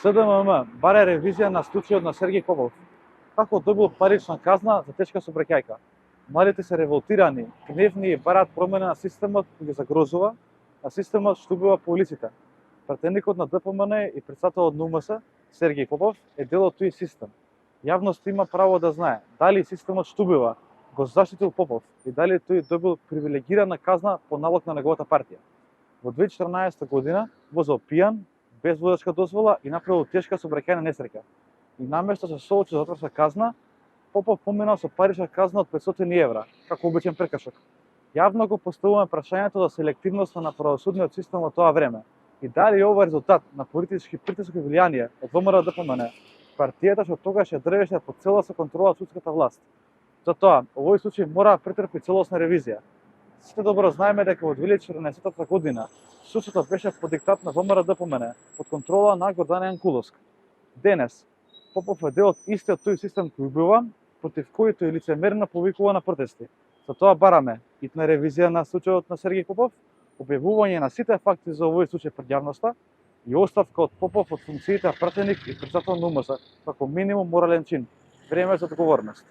СДММ баре ревизија на случајот на Сергеј Попов, како добил парична казна за тешка сообраќајка. Младите се револтирани, гневни и бараат промена на системот кој ги загрозува, а системот што убива по улиците. Пратеникот на ДПМН и председателот на УМС, Сергеј Попов, е дел од тој систем. Јавност има право да знае дали системот што убива го заштитил Попов и дали тој добил привилегирана казна по налог на неговата партија. Во 2014 година возел пијан, без возачка дозвола и направил тешка сообраќајна несреќа. И наместо да се соочи за затворска казна, Попов поминал со парична казна од 500 евра, како обичен прекршок. Јавно го поставуваме прашањето за селективноста на правосудниот систем во тоа време и дали ова е резултат на политички притисок и влијание од ВМРО ДПМН, партијата што тогаш ја држеше под целосно контрола од судската власт. Затоа, овој случај мора да претрпи целосна ревизија. Сите добро знаеме дека во 2014 година судството беше под диктат на ВМРО ДПМН, под контрола на Гордан Јанкуловски. Денес, Попов е дел од истиот тој систем кој убива, против кој тој лицемерно повикува на протести. Затоа бараме итна ревизија на случајот на Сергеј Попов, објавување на сите факти за овој случај пред јавноста и оставка од Попов од функциите пратеник и председател на УМС, како минимум морален чин. Време за одговорност.